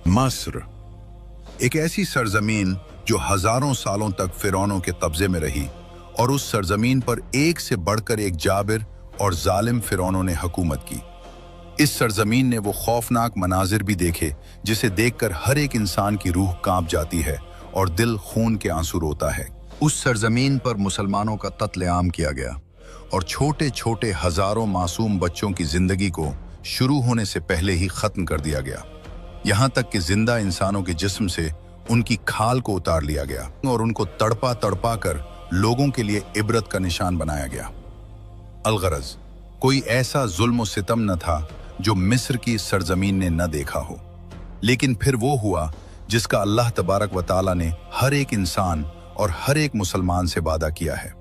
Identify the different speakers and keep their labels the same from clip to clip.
Speaker 1: मस्र एक ऐसी सरजमीन जो हजारों सालों तक फिरौनों के कब्जे में रही और उस सरजमीन पर एक से बढ़कर एक जाबिर और जालिम फिरौनों ने हुकूमत की। इस सरजमीन ने वो खौफनाक मनाजिर भी देखे जिसे देखकर हर एक इंसान की रूह कांप जाती है और दिल खून के आंसू रोता है। उस सरजमीन पर मुसलमानों का कत्लेआम किया गया और छोटे छोटे हजारों मासूम बच्चों की जिंदगी को शुरू होने से पहले ही खत्म कर दिया गया। यहाँ तक कि जिंदा इंसानों के जिस्म से उनकी खाल को उतार लिया गया और उनको तड़पा तड़पा कर लोगों के लिए इबरत का निशान बनाया गया। अलगरज कोई ऐसा जुल्म और सितम न था जो मिस्र की सरजमीन ने न देखा हो, लेकिन फिर वो हुआ जिसका अल्लाह तबारक व ताला ने हर एक इंसान और हर एक मुसलमान से वादा किया है।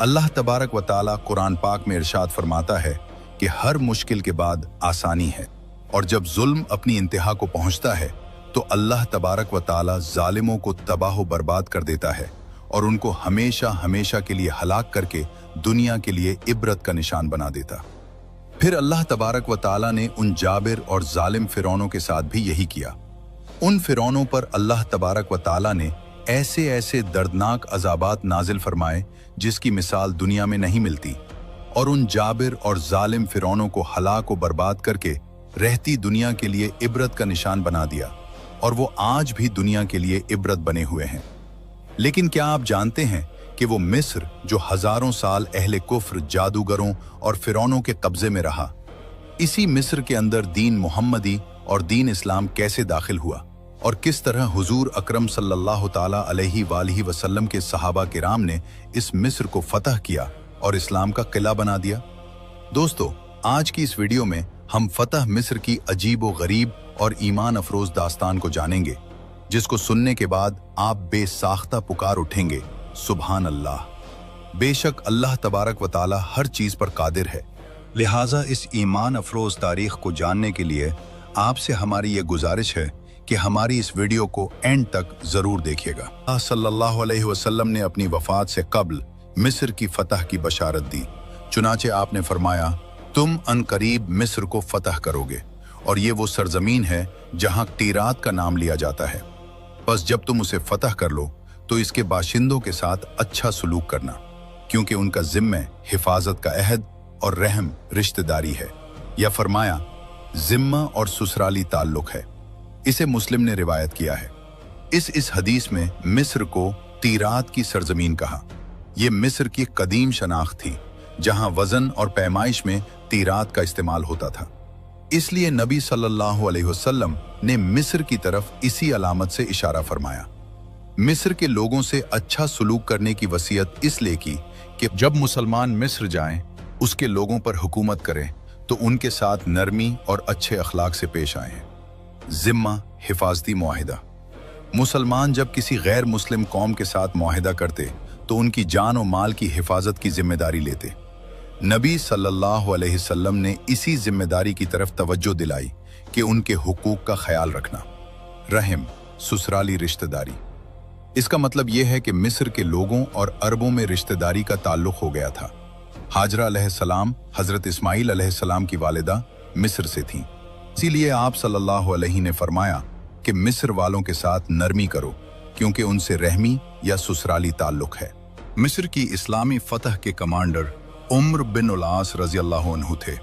Speaker 1: अल्लाह तबारक व ताला कुरान पाक में इरशाद फरमाता है कि हर मुश्किल के बाद आसानी है, और जब जुल्म अपनी इंतहा को पहुंचता है तो अल्लाह तबारक व ताला जालिमों को तबाह व बर्बाद कर देता है और उनको हमेशा हमेशा के लिए हलाक करके दुनिया के लिए इबरत का निशान बना देता। फिर अल्लाह तबारक व ताला ने उन जाबिर और जालिम फिरौनों के साथ भी यही किया। उन फिरौनों पर अल्लाह तबारक व ताला ने ऐसे ऐसे दर्दनाक अजाबात नाजिल फरमाए जिसकी मिसाल दुनिया में नहीं मिलती, और उन जाबिर और जालिम फिरौनों को हलाक व बर्बाद करके रहती दुनिया के लिए इबरत का निशान बना दिया, और वो आज भी दुनिया के लिए इबरत बने हुए हैं। लेकिन क्या आप जानते हैं कि वो मिस्र जो हजारों साल अहले कुफ्र, जादूगरों और फिरौनों के कब्जे में रहा, इसी मिस्र के अंदर दीन मुहम्मदी और दीन इस्लाम कैसे दाखिल हुआ और किस तरह हुजूर अकरम सल्लल्लाहु ताला अलैहि वालिहि वसल्लम के सहाबा किराम ने इस मिस्र को फतह किया और इस्लाम का किला बना दिया। दोस्तों, आज की इस वीडियो में हम फतह मिस्र की अजीब व गरीब और ईमान अफरोज दास्तान को जानेंगे, जिसको सुनने के बाद आप बेसाख्ता पुकार उठेंगे, सुभान अल्लाह। बेशक अल्लाह तबारक व ताला हर चीज पर कादिर है, लिहाजा इस ईमान अफरोज तारीख को जानने के लिए आपसे हमारी ये गुजारिश है कि हमारी इस वीडियो को एंड तक जरूर देखिएगा। सल्लल्लाहु अलैहि वसल्लम ने अपनी वफात से कब्ल मिस्र की फतह की बशारत दी। चुनाचे आपने फरमाया, तुम अनकरीब मिस्र को फतह करोगे, और ये वो सरजमीन है जहां टीरात का नाम लिया जाता है। बस जब तुम उसे फतह कर लो तो इसके बाशिंदों के साथ अच्छा सलूक करना, क्योंकि उनका जिम्मे हिफाजत का अहद और रहम रिश्तेदारी है, या फरमाया जिम्मा और ससुराली ताल्लुक है। इसे मुस्लिम ने रिवायत किया है। इस हदीस में मिस्र को तीरात की सरजमीन कहा। यह मिस्र की कदीम शनाख्त थी जहां वजन और पैमाइश में तीरात का इस्तेमाल होता था। इसलिए नबी सल्लल्लाहु अलैहि वसल्लम ने मिस्र की तरफ इसी अलामत से इशारा फरमाया। मिस्र के लोगों से अच्छा सलूक करने की वसीयत इसलिए की कि जब मुसलमान मिस्र जाएं, उसके लोगों पर हुकूमत करें तो उनके साथ नरमी और अच्छे अखलाक से पेश आएं। जिम्मा हिफाजती मुआहिदा। मुसलमान जब किसी गैर मुस्लिम कौम के साथ मुआहिदा करते तो उनकी जान और माल की हिफाजत की जिम्मेदारी लेते। नबी सल्लल्लाहु अलैहि वसल्लम ने इसी जिम्मेदारी की तरफ तवज्जो दिलाई कि उनके हुकूक का ख्याल रखना। रहम, ससुराली रिश्तेदारी। इसका मतलब यह है कि मिस्र के लोगों और अरबों में रिश्तेदारी का ताल्लुक हो गया था। हाजरा अलैहिस्सलाम हजरत इस्माइल अलैहिस्सलाम की वालिदा मिस्र से थीं, इसीलिए आप सल्लल्लाहु अलैहि ने फरमाया कि मिस्र वालों के साथ नरमी करो, क्योंकि उनसे रहमी या ससुराली ताल्लुक है। मिस्र की इस्लामी फतह के कमांडर उम्र बिन उल आस रजी अल्लाह अन्हु थे,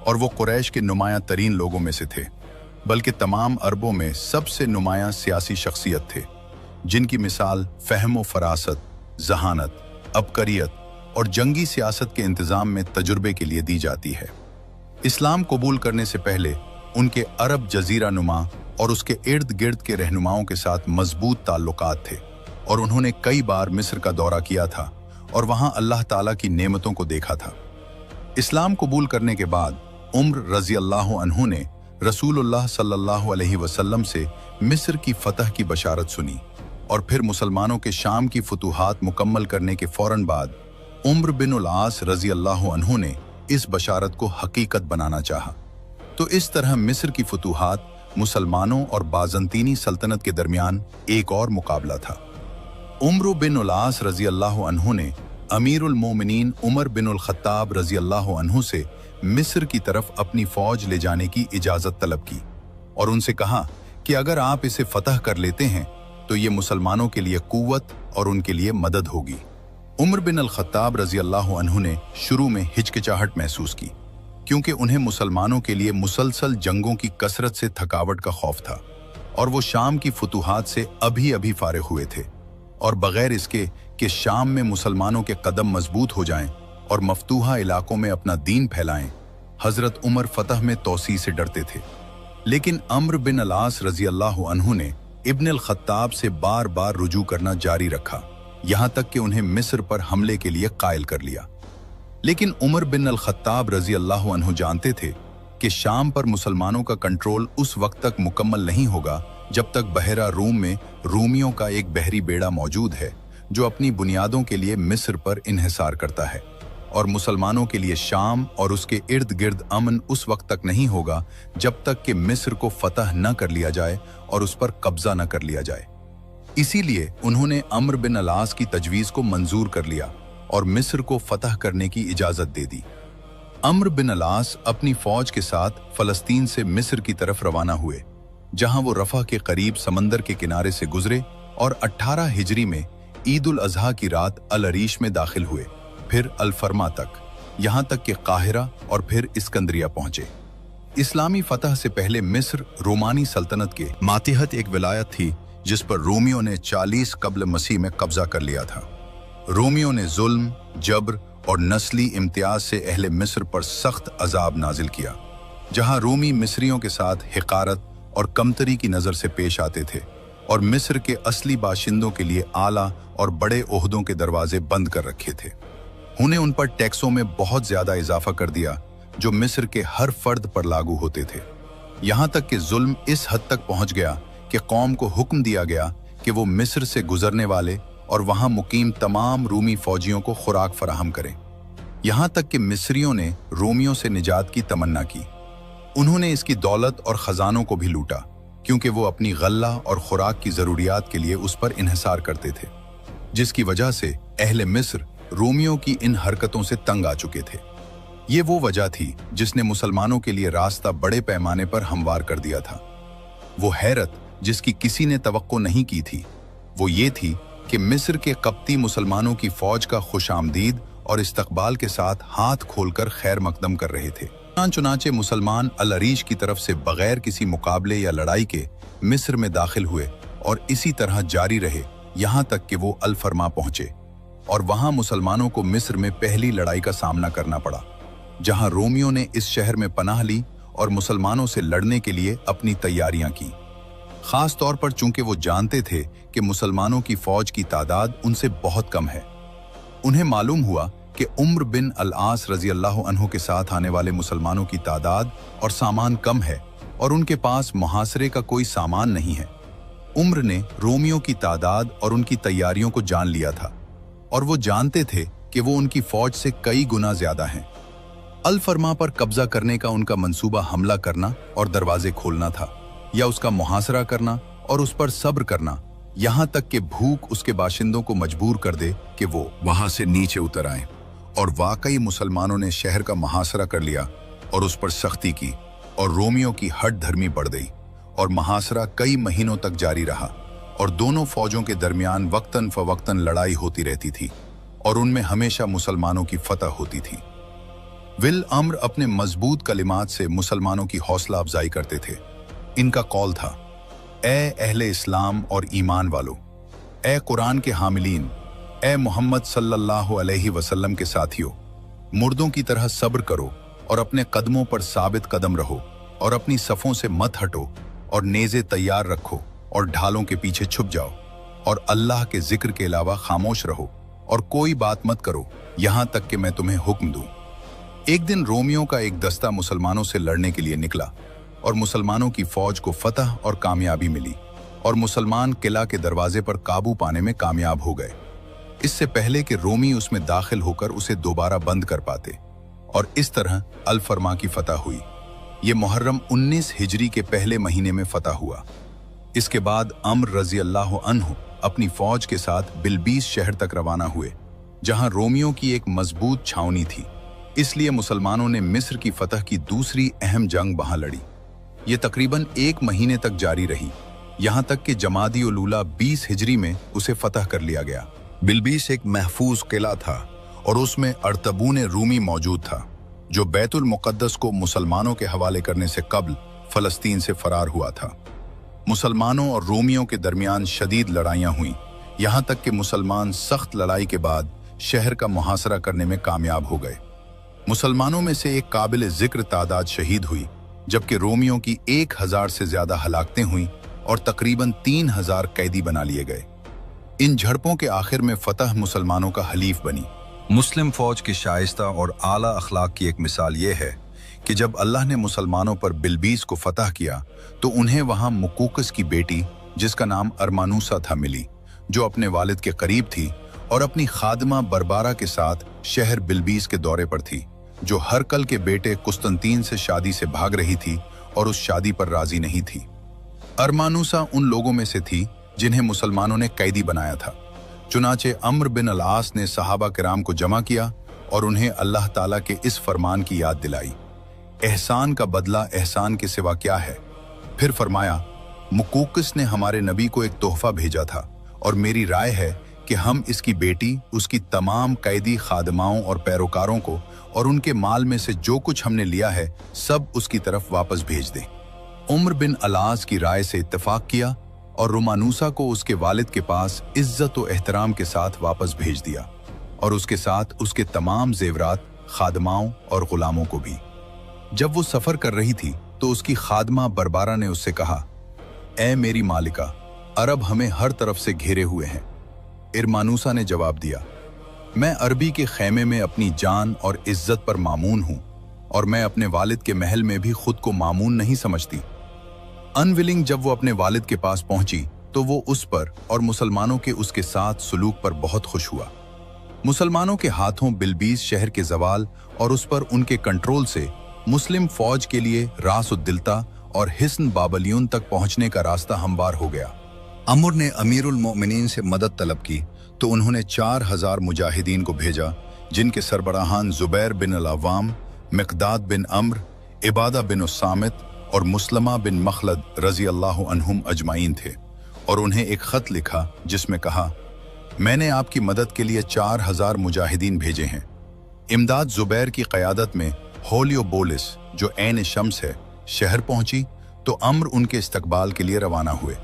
Speaker 1: और वो कुरैश के नुमाया तरीन लोगों में से थे, बल्कि तमाम अरबों में सबसे नुमाया सियासी शख्सियत थे, जिनकी मिसाल फहम व फरासत, जहानत, अबकरियत और जंगी सियासत के इंतजाम में तजुर्बे के लिए दी जाती है। इस्लाम कबूल करने से पहले उनके अरब जजीरा नुमा और उसके इर्द गिर्द के रहनुमाओं के साथ मजबूत ताल्लुकात थे, और उन्होंने कई बार मिस्र का दौरा किया था और वहां अल्लाह ताला की नेमतों को देखा था। इस्लाम कबूल करने के बाद उम्र रजी अल्लाह अन्हु ने रसूलुल्लाह सल्लल्लाहु अलैहि वसल्लम से मिस्र की फतह की बशारत सुनी, और फिर मुसलमानों के शाम की फतूहात मुकम्मल करने के फौरन बाद उम्र बिन उल आस रजी अल्लाह अन्हु ने इस बशारत को हकीकत बनाना चाहा। तो इस तरह मिस्र की फतूहात मुसलमानों और बाज़ंतीनी सल्तनत के दरमियान एक और मुकाबला था। उम्र बिन उल आस रजी अल्लाह अन्हु ने अमीरुल मोमिनीन उमर बिन उल खत्ताब रजी अल्लाह अन्हु से मिस्र की तरफ अपनी फौज ले जाने की इजाज़त तलब की और उनसे कहा कि अगर आप इसे फतह कर लेते हैं तो ये मुसलमानों के लिए कुव्वत और उनके लिए मदद होगी। उमर बिन अल-खत्ताब रजी अल्लाह अन्हु ने शुरू में हिचकिचाहट महसूस की, क्योंकि उन्हें मुसलमानों के लिए मुसलसल जंगों की कसरत से थकावट का खौफ था और वो शाम की फुतूहात से अभी अभी फारिग हुए थे, और बगैर इसके कि शाम में मुसलमानों के कदम मजबूत हो जाएं और मफतूहा इलाकों में अपना दीन फैलाएं, हजरत उमर फतह में तौसी से डरते थे। लेकिन अम्र बिन अल-आस रजी अल्लाह अन्हु ने इब्न अल-खत्ताब से बार बार रुजू करना जारी रखा, यहां तक कि उन्हें मिस्र पर हमले के लिए कायल कर लिया। लेकिन उमर बिन अल-खत्ताब रजी अल्लाह अन्हु जानते थे कि शाम पर मुसलमानों का कंट्रोल उस वक्त तक मुकम्मल नहीं होगा जब तक बहरा रूम में रूमियों का एक बहरी बेड़ा मौजूद है जो अपनी बुनियादों के लिए मिस्र पर इन्हिसार करता है, और मुसलमानों के लिए शाम और उसके इर्द गिर्द अमन उस वक्त तक नहीं होगा जब तक कि मिस्र को फतह न कर लिया जाए और उस पर कब्जा न कर लिया जाए। इसीलिए उन्होंने अम्र बिन अल-आस की तजवीज को मंजूर कर लिया और मिस्र को फतह करने की इजाजत दे दी। अम्र बिन अल-आस अपनी फौज के साथ फलस्तीन से मिस्र की तरफ रवाना हुए, जहां वो रफा के करीब समंदर के किनारे से गुजरे और 18 हिजरी में ईद उल अजहा की रात अल अरीश में दाखिल हुए, फिर अल फरमा तक, यहां तक कि काहिरा और फिर इस्कंदरिया पहुंचे। इस्लामी फतह से पहले मिस्र रोमानी सल्तनत के मातिहत एक विलायत थी जिस पर रोमियों ने 40 कब्ल मसीह में कब्जा कर लिया था। रोमियों ने जुल्म, जबर और नस्ली इम्तियाज से अहले मिस्र पर सख्त अजाब नाजिल किया, जहां रोमी मिस्रियों के साथ हिकारत और कमतरी की नज़र से पेश आते थे और मिस्र के असली बाशिंदों के लिए आला और बड़े ओहदों के दरवाजे बंद कर रखे थे। उन्हें उन पर टैक्सों में बहुत ज्यादा इजाफा कर दिया जो मिस्र के हर फर्द पर लागू होते थे, यहां तक कि जुल्म इस हद तक पहुंच गया कि कौम को हुक्म दिया गया कि वो मिस्र से गुजरने वाले और वहां मुकीम तमाम रूमी फौजियों को खुराक फराहम करें। यहां तक कि मिस्रियों ने रोमियों से निजात की तमन्ना की। उन्होंने इसकी दौलत और खजानों को भी लूटा, क्योंकि वो अपनी गल्ला और खुराक की जरूरियात के लिए उस पर इन्हिसार करते थे, जिसकी वजह से अहले मिस्र रोमियों की इन हरकतों से तंग आ चुके थे। ये वो वजह थी जिसने मुसलमानों के लिए रास्ता बड़े पैमाने पर हमवार कर दिया था। वो हैरत जिसकी किसी ने तवक्को नहीं की थी, वो ये थी कि मिस्र के कप्ती मुसलमानों की फौज का खुशामदीद और इस्तकबाल के साथ हाथ खोलकर खैर मकदम कर रहे थे। चुनाचे मुसलमान अल अरीश की तरफ से बगैर किसी मुकाबले या लड़ाई के मिस्र में दाखिल हुए और इसी तरह जारी रहे यहाँ तक कि वो अल फरमा पहुंचे, और वहां मुसलमानों को मिस्र में पहली लड़ाई का सामना करना पड़ा, जहां रोमियों ने इस शहर में पनाह ली और मुसलमानों से लड़ने के लिए अपनी तैयारियां की। खास तौर पर चूंकि वो जानते थे कि मुसलमानों की फौज की तादाद उनसे बहुत कम है। उन्हें मालूम हुआ कि उम्र बिन अल-आस रजी अल्लाह अन्हु के साथ आने वाले मुसलमानों की तादाद और सामान कम है और उनके पास मुहासरे का कोई सामान नहीं है। उम्र ने रोमियों की तादाद और उनकी तैयारियों को जान लिया था, और वो जानते थे कि वो उनकी फौज से कई गुना ज्यादा हैं। अल फरमा पर कब्जा करने का उनका मंसूबा हमला करना और दरवाजे खोलना था, या उसका मुहासरा करना और उस पर सब्र करना, यहां तक कि भूख उसके बाशिंदों को मजबूर कर दे कि वो वहां से नीचे उतर आए। और वाकई मुसलमानों ने शहर का मुहासरा कर लिया और उस पर सख्ती की, और रोमियों की हट धर्मी बढ़ गई, और मुहासरा कई महीनों तक जारी रहा, और दोनों फौजों के दरमियान वक्तन फवक्तन लड़ाई होती रहती थी, और उनमें हमेशा मुसलमानों की फतह होती थी। विल अम्र अपने मजबूत कलिमात से मुसलमानों की हौसला अफजाई करते थे। इनका कौल था, ए अहले इस्लाम और ईमान वालों, ए कुरान के हामिलीन, ए मोहम्मद सल्लल्लाहु अलैहि वसल्लम के साथियों, मुर्दों की तरह सब्र करो और अपने कदमों पर साबित कदम रहो, और अपनी सफ़ों से मत हटो, और नेज़े तैयार रखो और ढालों के पीछे छुप जाओ, और अल्लाह के जिक्र के अलावा खामोश रहो और कोई बात मत करो यहां तक कि मैं तुम्हें हुक्म दूं। एक दिन रोमियों का एक दस्ता मुसलमानों से लड़ने के लिए निकला, और मुसलमानों की फौज को फतह और कामयाबी मिली, और मुसलमान किला के दरवाजे पर काबू पाने में कामयाब हो गए, इससे पहले कि रोमी उसमें दाखिल होकर उसे दोबारा बंद कर पाते, और इस तरह अल फरमा की फतह हुई। ये मुहर्रम 19 हिजरी के पहले महीने में फतह हुआ। इसके बाद अम्र रजी अल्लाह अन्हु अपनी फौज के साथ बिलबीस शहर तक रवाना हुए, जहां रोमियों की एक मजबूत छावनी थी, इसलिए मुसलमानों ने मिस्र की फतह की दूसरी अहम जंग वहां लड़ी। ये तकरीबन 1 महीने तक जारी रही, यहाँ तक कि जमादी उल ऊला 20 हिजरी में उसे फतह कर लिया गया। बिल्बीस एक महफूज किला था और उसमें अर्तबून रूमी मौजूद था, जो बैतुल मुक़द्दस को मुसलमानों के हवाले करने से कबल फ़लस्तीन से फरार हुआ था। मुसलमानों और रोमियों के दरमियान शदीद लड़ाइयाँ हुईं, यहाँ तक कि मुसलमान सख्त लड़ाई के बाद शहर का मुहासरा करने में कामयाब हो गए। मुसलमानों में से एक काबिल ज़िक्र तादाद शहीद हुई, जबकि रोमियों की 1000 से ज़्यादा हलाकतें हुईं और तकरीबन 3000 कैदी बना लिए गए। इन झड़पों के आखिर में फतह मुसलमानों का हलीफ बनी। मुस्लिम फौज की शाइस्ता और आला अखलाक की एक मिसाल ये है कि जब अल्लाह ने मुसलमानों पर बिल्बीस को फतह किया तो उन्हें वहां मुकूकस की बेटी, जिसका नाम अरमानूसा था, मिली, जो अपने वालिद के करीब थी और अपनी खादमा बरबारा के साथ शहर बिल्बीस के दौरे पर थी, जो हरकल के बेटे कुस्तंतीन से शादी से भाग रही थी और उस शादी पर राजी नहीं थी। अरमानूसा उन लोगों में से थी जिन्हें मुसलमानों ने कैदी बनाया था। चुनाचे अम्र बिन अल-आस ने सहाबा किराम को जमा किया और उन्हें अल्लाह ताला के इस फरमान की याद दिलाई, एहसान का बदला एहसान के सिवा क्या है। फिर फरमाया, मुकूकिस ने हमारे नबी को एक तोहफा भेजा था और मेरी राय है कि हम इसकी बेटी, उसकी तमाम कैदी खादमाओं और पैरोकारों को और उनके माल में से जो कुछ हमने लिया है सब उसकी तरफ वापस भेज दें। उम्र बिन अलास की राय से इत्तेफाक किया और रुमानूसा को उसके वालिद के पास इज्जत और एहतराम के साथ वापस भेज दिया और उसके साथ उसके तमाम जेवरात, खादमाओं और गुलामों को भी। जब वो सफर कर रही थी तो उसकी खादमा बरबारा ने उससे कहा, ए मेरी मालिका, अरब हमें हर तरफ से घेरे हुए हैं। इरमानूसा ने जवाब दिया, मैं अरबी के खैमे में अपनी जान और इज्जत पर मामून हूं और मैं अपने वालिद के महल में भी खुद को मामून नहीं समझती। अनविलिंग जब वो अपने वालिद के पास पहुंची तो वो उस पर और मुसलमानों के उसके साथ सुलूक पर बहुत खुश हुआ। मुसलमानों के हाथों बिल्बीस शहर के जवाल और उस पर उनके कंट्रोल से मुस्लिम फौज के लिए रास-उद-दिल्ता और हिस्न बाबलियून तक पहुंचने का रास्ता हमवार हो गया। अमर ने अमीरुल मोमिनीन से मदद तलब की तो उन्होंने 4000 मुजाहिदीन को भेजा, जिनके सरबराहान जुबैर बिन अल-अव्वाम, मिक़दाद बिन अम्र, इबादा बिन उस्सामित और मुस्लमा बिन मखलद रज़ी अल्लाह अन्हुम अजमाइन थे, और उन्हें एक ख़त लिखा जिसमें कहा, मैंने आपकी मदद के लिए 4000 मुजाहिदीन भेजे हैं। इमदाद जुबैर की क़यादत में होलियोपोलिस, जो ऐन शम्स है, शहर पहुंची तो अम्र उनके इस्तकबाल के लिए रवाना हुए,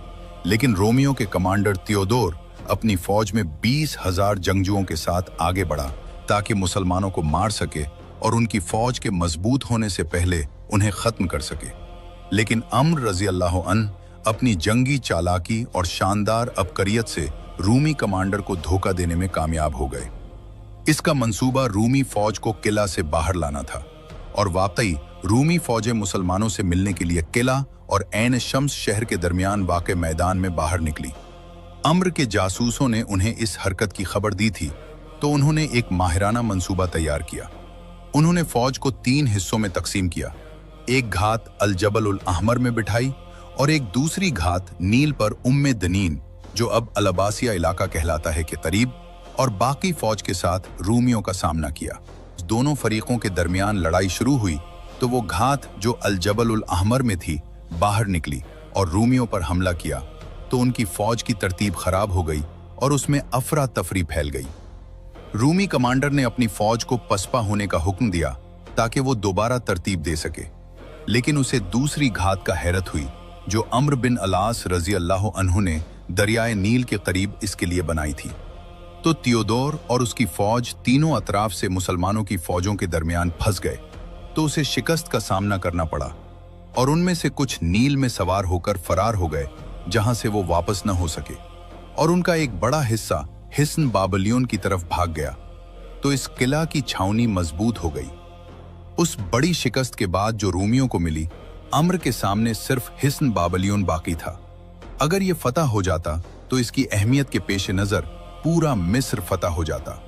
Speaker 1: लेकिन रोमियो के कमांडर थियोडोर अपनी फौज में 20,000 जंगजुओं के साथ आगे बढ़ा ताकि मुसलमानों को मार सके और उनकी फौज के मजबूत होने से पहले उन्हें खत्म कर सके। लेकिन अम्र रज़ी अल्लाह अन्हु अपनी जंगी चालाकी और शानदार अबकरियत से रूमी कमांडर को धोखा देने में कामयाब हो गए। इसका मंसूबा रूमी फौज को किला से बाहर लाना था और वाकई रूमी फौजें मुसलमानों से मिलने के लिए किला और ऐन शम्स शहर के दरमियान वाक़े मैदान में बाहर निकली। अम्र के जासूसों ने उन्हें इस हरकत की खबर दी थी तो उन्होंने एक माहिराना मंसूबा तैयार किया। उन्होंने फौज को 3 हिस्सों में तकसीम किया। एक घात अल जबल उल अहमर में बिठाई और एक दूसरी घात नील पर उम्मे दनीन, जो अब अल अब्बासिया इलाका कहलाता है, के करीब, और बाकी फौज के साथ रूमियों का सामना किया। दोनों फरीकों के दरमियान लड़ाई शुरू हुई तो वो घात जो अल जबल उल अहमर में थी बाहर निकली और रूमियों पर हमला किया तो उनकी फौज की तरतीब खराब हो गई और उसमें अफरा तफरी फैल गई। रूमी कमांडर ने अपनी फौज को पसपा होने का हुक्म दिया ताकि वो दोबारा तरतीब दे सके, लेकिन उसे दूसरी घात का हैरत हुई जो अम्र बिन अलास रज़ी अल्लाह अन्हु ने दरियाए नील के करीब इसके लिए बनाई थी। तो थियोडोर और उसकी फौज तीनों अतराफ से मुसलमानों की फौजों के दरमियान फंस गए तो उसे शिकस्त का सामना करना पड़ा और उनमें से कुछ नील में सवार होकर फरार हो गए जहां से वो वापस न हो सके, और उनका एक बड़ा हिस्सा हिस्न बाबलियोन की तरफ भाग गया। तो इस किला की छावनी मजबूत हो गई। उस बड़ी शिकस्त के बाद जो रोमियों को मिली, अम्र के सामने सिर्फ हिस्न बाबलियोन बाकी था। अगर ये फतह हो जाता तो इसकी अहमियत के पेश नज़र पूरा मिस्र फतह हो जाता।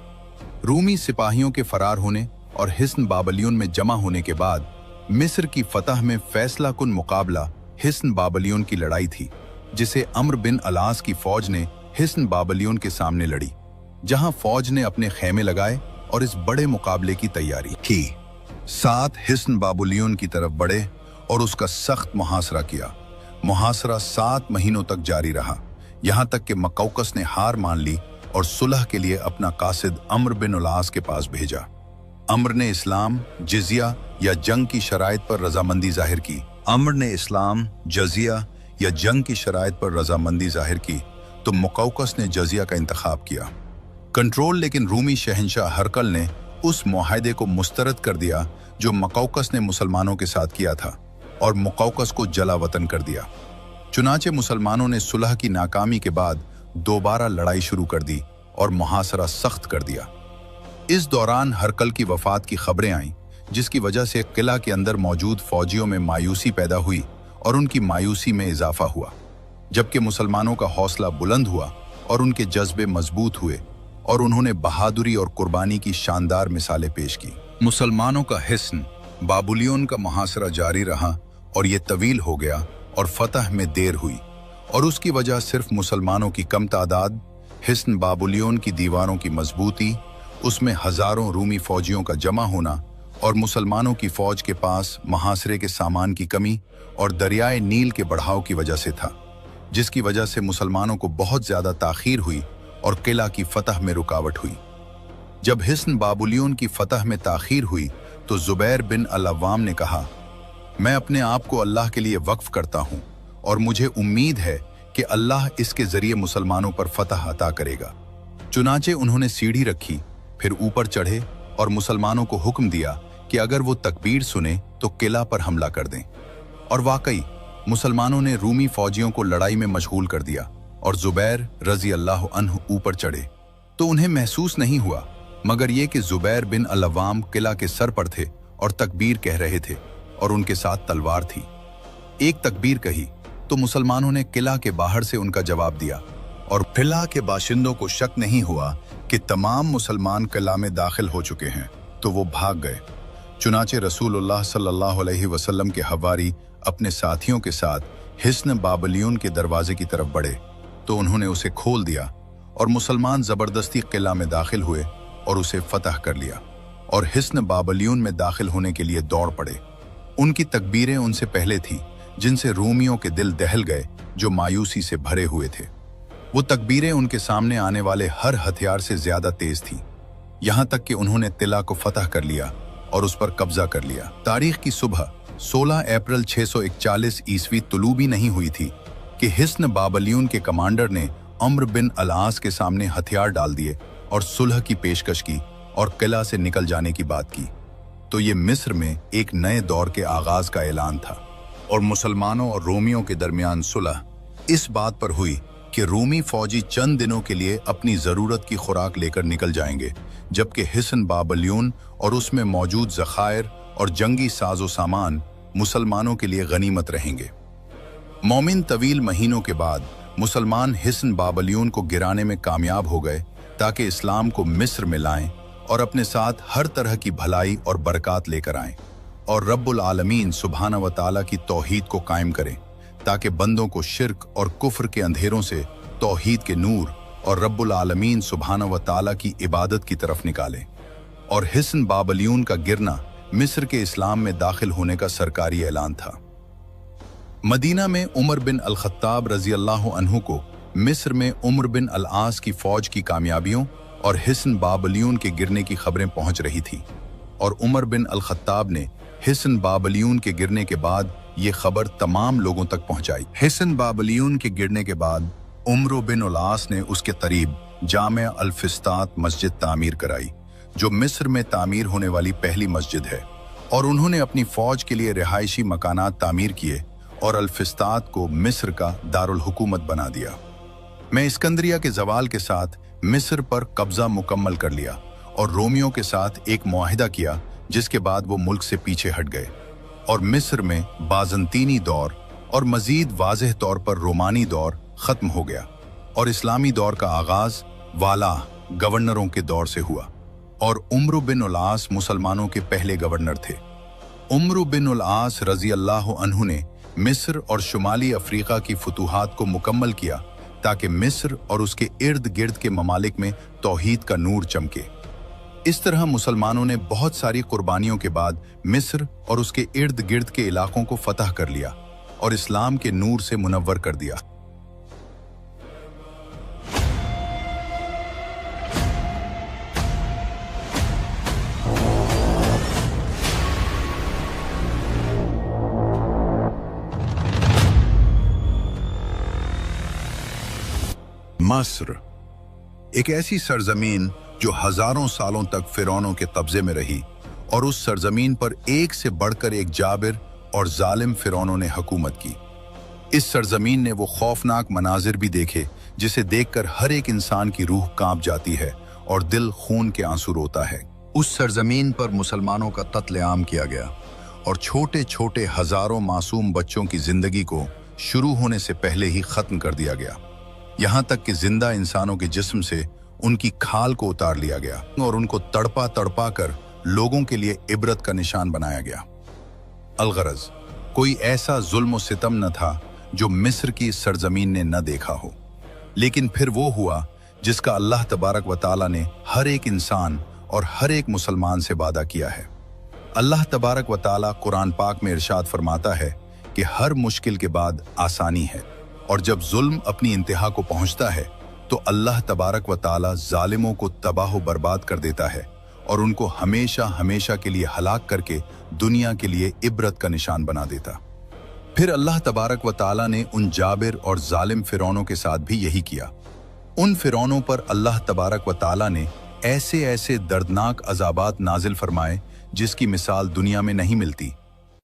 Speaker 1: रूमी सिपाहियों के फरार होने और हिस्न बाबलियोन में जमा होने के बाद मिस्र की फतह में फैसला कुन मुकाबला हिस्न बाबलियोन की लड़ाई थी, जिसे अम्र बिन अलास की फौज ने हिस्न बाबलियोन के सामने लड़ी, जहां फौज ने अपने खैमे लगाए और इस बड़े मुकाबले की तैयारी की। 7 हिस्न बाबलियोन की तरफ बढ़े और उसका सख्त मुहासरा किया। मुहासरा 7 महीनों तक जारी रहा, यहाँ तक कि मकौकस ने हार मान ली और सुलह के लिए अपना कासिद अम्र बिन उल-आस के पास भेजा। अम्र ने इस्लाम, जिजिया या जंग की शराइत पर रजामंदी जाहिर की। अम्र ने इस्लाम, जजिया या जंग की शराइत पर रजामंदी जाहिर की तो मकौकस ने जजिया का इंतखाब किया। कंट्रोल लेकिन रूमी शहंशाह हरकल ने उस मुआहदे को मुस्तरद कर दिया जो मकौकस ने मुसलमानों के साथ किया था और मकौकस को जला वतन कर दिया। चुनाचे मुसलमानों ने सुलह की नाकामी के बाद दोबारा लड़ाई शुरू कर दी और मुहासरा सख्त कर दिया। इस दौरान हरकल की वफात की खबरें आईं, जिसकी वजह से किला के अंदर मौजूद फौजियों में मायूसी पैदा हुई और उनकी मायूसी में इजाफा हुआ, जबकि मुसलमानों का हौसला बुलंद हुआ और उनके जज्बे मजबूत हुए और उन्होंने बहादुरी और कुर्बानी की शानदार मिसालें पेश की। मुसलमानों का हिस्न बाबुलियोन का मुहासरा जारी रहा और ये तवील हो गया और फतह में देर हुई, और उसकी वजह सिर्फ मुसलमानों की कम तादाद, हिस्न बाबुलियोन की दीवारों की मजबूती, उसमें हजारों रूमी फौजियों का जमा होना और मुसलमानों की फौज के पास मुहासरे के सामान की कमी और दरियाए नील के बढ़ाव की वजह से था, जिसकी वजह से मुसलमानों को बहुत ज्यादा ताखीर हुई और किला की फतह में रुकावट हुई। जब हिस्न बाबुलियोन की फतह में ताखीर हुई तो जुबैर बिन अल-अव्वाम ने कहा, मैं अपने आप को अल्लाह के लिए वक्फ करता हूँ और मुझे उम्मीद है कि अल्लाह इसके जरिए मुसलमानों पर फतह अता करेगा। चुनाचे उन्होंने सीढ़ी रखी, फिर ऊपर चढ़े और मुसलमानों को हुक्म दिया कि अगर वो तकबीर सुने तो किला पर हमला कर दें। और वाकई मुसलमानों ने रूमी फौजियों को लड़ाई में मशगूल कर दिया और जुबैर रजी अल्लाह अन्हु ऊपर चढ़े तो उन्हें महसूस नहीं हुआ मगर ये कि जुबैर बिन अल-अव्वाम किला के सर पर थे और तकबीर कह रहे थे और उनके साथ तलवार थी। एक तकबीर कही तो मुसलमानों ने किला के बाहर से उनका जवाब दिया और किला के बाशिंदों को शक नहीं हुआ कि तमाम मुसलमान किला में दाखिल हो चुके हैं, तो वो भाग गए। चुनाचे रसूलुल्लाह सल्लल्लाहु अलैहि वसल्लम के हवारी अपने साथियों के साथ हिस्न बाबलियोन के दरवाजे की तरफ बढ़े तो उन्होंने उसे खोल दिया और मुसलमान जबरदस्ती किला में दाखिल हुए और उसे फतह कर लिया और हिस्न बाबलियोन में दाखिल होने के लिए दौड़ पड़े। उनकी तकबीरें उनसे पहले थी, जिनसे रूमियों के दिल दहल गए जो मायूसी से भरे हुए थे। वो तकबीरें उनके सामने आने वाले हर हथियार से ज्यादा तेज थीं, यहाँ तक कि उन्होंने तिला को फतह कर लिया और उस पर कब्जा कर लिया। तारीख की सुबह 16 अप्रैल 641 ईस्वी तुलू भी नहीं हुई थी कि हिस्न बाबलियोन के कमांडर ने अम्र बिन अल-आस के सामने हथियार डाल दिए और सुलह की पेशकश की और किला से निकल जाने की बात की। तो ये मिस्र में एक नए दौर के आगाज का ऐलान था और मुसलमानों और रोमियों के दरमियान सुलह इस बात पर हुई कि रूमी फौजी चंद दिनों के लिए अपनी जरूरत की खुराक लेकर निकल जाएंगे, जबकि हिस्न बाबलियोन और उसमें मौजूद ज़खायर और जंगी साजो सामान मुसलमानों के लिए गनीमत रहेंगे। मोमिन तवील महीनों के बाद मुसलमान हिस्न बाबलियोन को गिराने में कामयाब हो गए ताकि इस्लाम को मिस्र में लाएं और अपने साथ हर तरह की भलाई और बरकत लेकर आएं और रब्बुल आलमीन सुब्हाना व तआला की तौहीद को कायम करें ताकि बंदों को शिर्क और कुफ्र के अंधेरों से तौहीद के नूर और रब्बुल आलमीन सुब्हाना व तआला की इबादत की तरफ निकालें। और हिस्न बाबलियोन का गिरना मिस्र के इस्लाम में दाखिल होने का सरकारी ऐलान था। मदीना में उमर बिन अल-खत्ताब रजी अल्लाह अन्हु को मिस्र में उमर बिन अल-आस की फौज की कामयाबियों और हिस्न बाबलियोन के गिरने की खबरें पहुंच रही थी और उमर बिन अल-खत्ताब ने हिस्न बाबलियोन के गिरने के बाद ये खबर तमाम लोगों तक पहुंचाई। हिस्न बाबलियोन के गिरने के बाद उमर बिन अल-आस ने उसके करीब जामिया अल-फिस्तात मस्जिद तामीर कराई, जो मिस्र में तामीर होने वाली पहली मस्जिद है, और उन्होंने अपनी फौज के लिए रिहायशी मकानात तामीर किए और अल-फिस्तात को मिस्र का दारुल हुकूमत बना दिया। मैं इस्कंदरिया के जवाल के साथ मिस्र पर कब्जा मुकम्मल कर लिया और रोमियों के साथ एक मुआहिदा किया, जिसके बाद वो मुल्क से पीछे हट गए और मिस्र में बाज़ंतीनी दौर और मजीद वाज़ेह तौर पर रोमानी दौर खत्म हो गया और इस्लामी दौर का आगाज वाला गवर्नरों के दौर से हुआ और उमर बिन अल-आस मुसलमानों के पहले गवर्नर थे। उमर बिन अल-आस रजी अल्लाह अन्हु ने मिस्र और शुमाली अफ्रीका की फतूहात को मुकम्मल किया ताकि मिस्र और उसके इर्द गिर्द के ममालिक में तौहीद का नूर चमके। इस तरह मुसलमानों ने बहुत सारी कुर्बानियों के बाद मिस्र और उसके इर्द गिर्द के इलाकों को फतह कर लिया और इस्लाम के नूर से मुनव्वर कर दिया। मस्र एक ऐसी सरजमीन जो हजारों सालों तक फिरौनों के कब्जे में रही और उस सरजमीन पर एक से बढ़कर एक जाबिर और जालिम फिरौनों ने हुकूमत की। इस सरजमीन ने वो खौफनाक मनाजिर भी देखे जिसे देखकर हर एक इंसान की रूह कांप जाती है और दिल खून के आंसू रोता है। उस सरजमीन पर मुसलमानों का कत्लेआम किया गया और छोटे छोटे हजारों मासूम बच्चों की जिंदगी को शुरू होने से पहले ही खत्म कर दिया गया। यहाँ तक कि जिंदा इंसानों के जिस्म से उनकी खाल को उतार लिया गया और उनको तड़पा तड़पा कर लोगों के लिए इबरत का निशान बनाया गया। अलगरज कोई ऐसा जुल्म और सितम न था जो मिस्र की सरजमीन ने न देखा हो, लेकिन फिर वो हुआ जिसका अल्लाह तबारक व तआला ने हर एक इंसान और हर एक मुसलमान से वादा किया है। अल्लाह तबारक व तआला कुरान पाक में इरशाद फरमाता है कि हर मुश्किल के बाद आसानी है, और जब जुल्म अपनी इंतहा को पहुंचता है तो अल्लाह तबारक व तआला जालिमों को तबाह व बर्बाद कर देता है और उनको हमेशा हमेशा के लिए हलाक करके दुनिया के लिए इबरत का निशान बना देता। फिर अल्लाह तबारक व तआला ने उन जाबिर और जालिम फिरौनों के साथ भी यही किया। उन फिरौनों पर अल्लाह तबारक व तआला ने ऐसे ऐसे दर्दनाक अजाबात नाजिल फरमाए जिसकी मिसाल दुनिया में नहीं मिलती,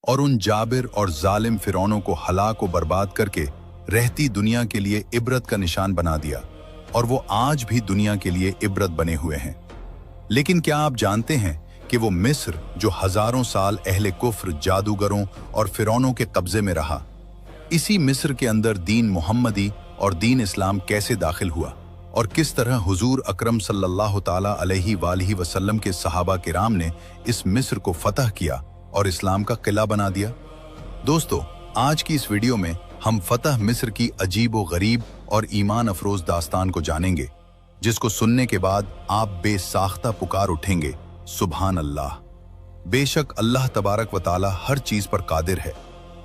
Speaker 1: और उन जाबिर और जालिम फिरौनों को हलाक व बर्बाद करके रहती दुनिया के लिए इबरत का निशान बना दिया, और वो आज भी दुनिया के लिए इबरत बने हुए हैं। लेकिन क्या आप जानते हैं कि वो मिस्र जो हजारों साल अहले कुफ्र, जादूगरों और फिरौनों के कब्जे में रहा, इसी मिस्र के अंदर दीन मुहम्मदी और दीन इस्लाम कैसे दाखिल हुआ और किस तरह हुजूर अकरम सल्लल्लाहु ताला अलैहि वालिहि वसल्लम के सहाबा किराम ने इस मिस्र को फतह किया और इस्लाम का किला बना दिया। दोस्तों, आज की इस वीडियो में हम फतह मिस्र की अजीब व गरीब और ईमान अफरोज दास्तान को जानेंगे, जिसको सुनने के बाद आप बेसाख्ता पुकार उठेंगे, सुभान अल्लाह। बेशक अल्लाह तबारक व ताला हर चीज पर कादिर है,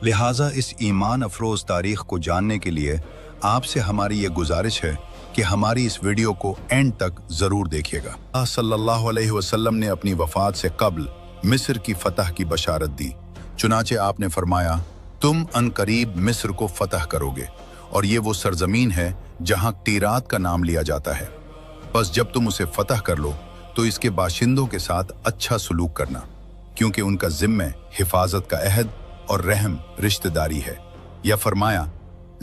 Speaker 1: लिहाजा इस ईमान अफरोज तारीख को जानने के लिए आपसे हमारी ये गुजारिश है कि हमारी इस वीडियो को एंड तक जरूर देखिएगा। सल्लल्लाहु अलैहि वसल्लम ने अपनी वफात से कब्ल मिस्र की फतह की बशारत दी। चुनाचे आपने फरमाया, तुम अनकरीब मिस्र को फतह करोगे, और ये वो सरजमीन है जहां टीरात का नाम लिया जाता है। बस जब तुम उसे फतह कर लो तो इसके बाशिंदों के साथ अच्छा सलूक करना, क्योंकि उनका जिम्मे हिफाजत का अहद और रहम रिश्तेदारी है, या फरमाया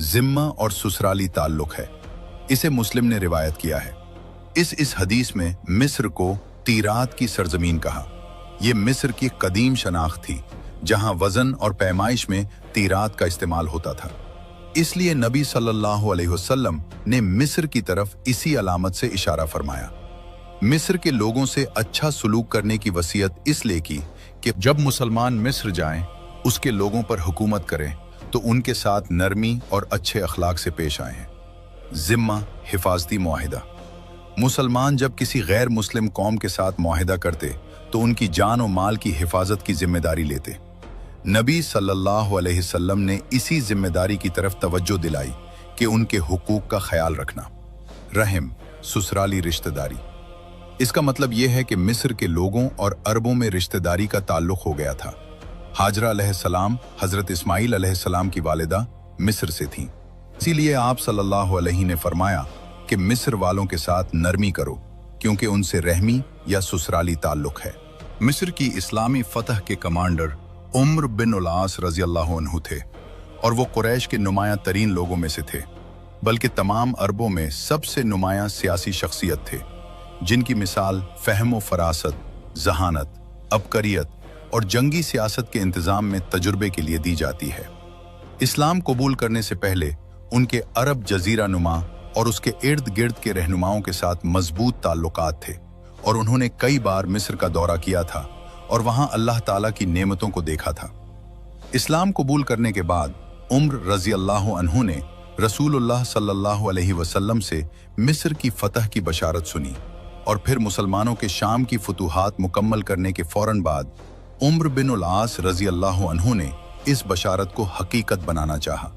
Speaker 1: जिम्मा और ससुराली ताल्लुक है। इसे मुस्लिम ने रिवायत किया है। इस हदीस में मिस्र को तीरात की सरजमीन कहा। यह मिस्र की कदीम शनाख्त थी जहां वजन और पैमाइश में तीरात का इस्तेमाल होता था। इसलिए नबी सल्लल्लाहु अलैहि वसल्लम ने मिस्र की तरफ इसी अलामत से इशारा फरमाया। मिस्र के लोगों से अच्छा सलूक करने की वसीयत इसलिए की कि जब मुसलमान मिस्र जाएं, उसके लोगों पर हुकूमत करें तो उनके साथ नरमी और अच्छे अखलाक से पेश आएं। जिम्मा हिफाजती मुआहिदा। मुसलमान जब किसी गैर मुस्लिम कौम के साथ मुआहिदा करते तो उनकी जान और माल की हिफाजत की जिम्मेदारी लेते। नबी सल्लल्लाहु अलैहि वसल्लम ने इसी जिम्मेदारी की तरफ तवज्जो दिलाई कि उनके हुकूक का ख्याल रखना। रहम, ससुराली रिश्तेदारी। इसका मतलब यह है कि मिस्र के लोगों और अरबों में रिश्तेदारी का ताल्लुक हो गया था। हाजरा अलैहिस्सलाम हजरत इस्माइल अलैहिस्सलाम की वालिदा मिस्र से थीं। इसीलिए आप सल्लल्लाहु अलैहि ने फरमाया कि मिस्र वालों के साथ नरमी करो, क्योंकि उनसे रहमी या ससुराली ताल्लुक है। मिस्र की इस्लामी फतह के कमांडर उम्र बिन उल-आस रजी अल्लाहु अन्हु थे, और वो कुरैश के नुमाया तरीन लोगों में से थे, बल्कि तमाम अरबों में सबसे नुमाया सियासी शख्सियत थे, जिनकी मिसाल फ़हम व फरासत, जहानत, अबकरियत और जंगी सियासत के इंतज़ाम में तजुर्बे के लिए दी जाती है। इस्लाम कबूल करने से पहले उनके अरब जजीरा नुमा और उसके इर्द गिर्द के रहनुमाओं के साथ मजबूत ताल्लुकात थे, और उन्होंने कई बार मिस्र का दौरा किया था और वहां अल्लाह ताला की नेमतों को देखा था। इस्लाम कबूल करने के बाद उम्र रजी अल्लाह अन्हु ने रसूलुल्लाह सल्लल्लाहु अलैहि वसल्लम से मिस्र की फतह की बशारत सुनी और फिर मुसलमानों के शाम की फतूहात मुकम्मल करने के फौरन बाद उम्र बिन उल आस रजी अल्लाह अन्हु ने इस बशारत को हकीकत बनाना चाहा।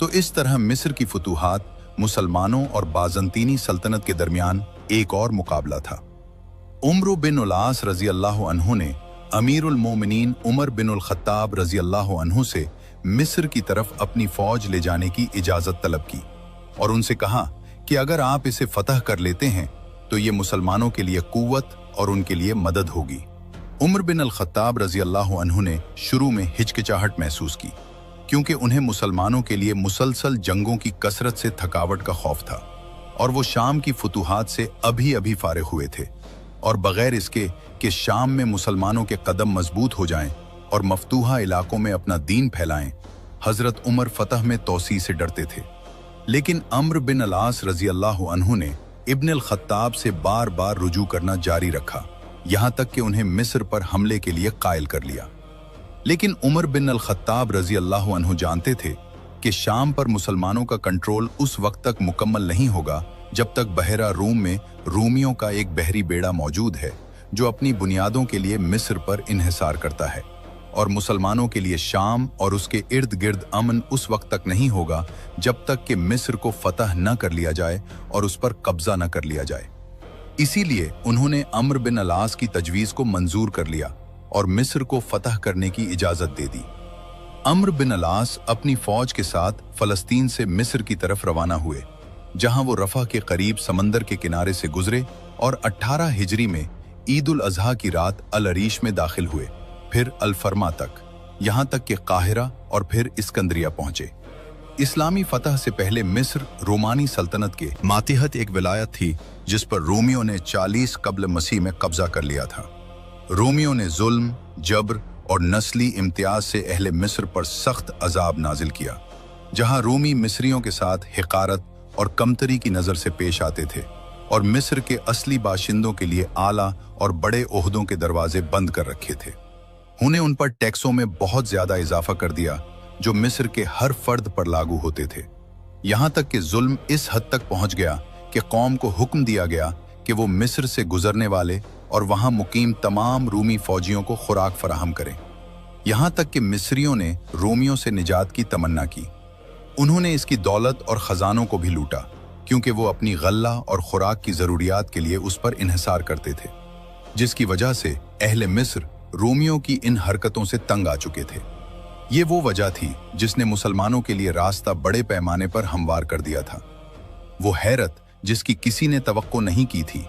Speaker 1: तो इस तरह मिस्र की फतूहात मुसलमानों और बाज़ंतीनी सल्तनत के दरमियान एक और मुकाबला था। उम्र बिन उल आस रजी अल्लाह अन्हु ने अमीरुल मोमिनीन उमर बिन उल खत्ताब रजी अल्लाह अन्हु से मिस्र की तरफ अपनी फौज ले जाने की इजाज़त तलब की और उनसे कहा कि अगर आप इसे फतह कर लेते हैं तो ये मुसलमानों के लिए कुव्वत और उनके लिए मदद होगी। उमर बिन अल खत्ताब रजी अल्लाह अन्हु ने शुरू में हिचकिचाहट महसूस की, क्योंकि उन्हें मुसलमानों के लिए मुसलसल जंगों की कसरत से थकावट का खौफ था और वो शाम की फतूहात से अभी अभी फारिग हुए थे, और बगैर इसके कि शाम में मुसलमानों के कदम मजबूत हो जाएं और मफतूहा इलाकों में अपना दीन फैलाएं, हजरत उमर फतह में तौसी से डरते थे। लेकिन अम्र बिन अल आस रजी अल्लाह अन्हु ने इब्न अल खत्ताब से बार बार रुजू करना जारी रखा, यहाँ तक कि उन्हें मिस्र पर हमले के लिए कायल कर लिया। लेकिन उमर बिन अल खत्ताब रजी अल्लाह अन्हु जानते थे कि शाम पर मुसलमानों का कंट्रोल उस वक्त तक मुकम्मल नहीं होगा जब तक बहरा रूम में रूमियों का एक बहरी बेड़ा मौजूद है जो अपनी बुनियादों के लिए मिस्र पर इन्हिसार करता है, और मुसलमानों के लिए शाम और उसके इर्द गिर्द अमन उस वक्त तक नहीं होगा जब तक कि मिस्र को फतह न कर लिया जाए और उस पर कब्जा न कर लिया जाए। इसीलिए उन्होंने अम्र बिन अल आस की तजवीज़ को मंजूर कर लिया और मिस्र को फतह करने की इजाज़त दे दी। अम्र बिन अल आस अपनी फौज के साथ फ़लस्तीन से मिस्र की तरफ रवाना हुए, जहां वो रफ़ा के करीब समंदर के किनारे से गुजरे और 18 हिजरी में ईद उल अज़हा की रात अल अरीश में दाखिल हुए, फिर अल फरमा तक, यहाँ तक कि काहिरा और फिर इस्कंदरिया पहुंचे। इस्लामी फतह से पहले मिस्र रोमानी सल्तनत के मातिहत एक विलायत थी जिस पर रोमियों ने 40 कब्ल मसीह में कब्जा कर लिया था। रोमियों ने जुल्म, जबर और नस्ली इम्तियाज से अहले मिस्र पर सख्त अजाब नाजिल किया, जहां रोमी मिस्रियों के साथ हिकारत और कमतरी की नज़र से पेश आते थे और मिस्र के असली बाशिंदों के लिए आला और बड़े ओहदों के दरवाजे बंद कर रखे थे। उन्हें उन पर टैक्सों में बहुत ज्यादा इजाफा कर दिया जो मिस्र के हर फर्द पर लागू होते थे, यहाँ तक कि जुल्म इस हद तक पहुंच गया कि कौम को हुक्म दिया गया कि वो मिस्र से गुजरने वाले और वहां मुकीम तमाम रूमी फौजियों को खुराक फराहम करें। यहाँ तक कि मिस्रियों ने रोमियों से निजात की तमन्ना की। उन्होंने इसकी दौलत और खजानों को भी लूटा, क्योंकि वो अपनी गल्ला और खुराक की जरूरियात के लिए उस पर इन्हिसार करते थे, जिसकी वजह से अहले मिस्र रोमियों की इन हरकतों से तंग आ चुके थे। ये वो वजह थी जिसने मुसलमानों के लिए रास्ता बड़े पैमाने पर हमवार कर दिया था। वो हैरत जिसकी किसी ने तवक्को नहीं की थी,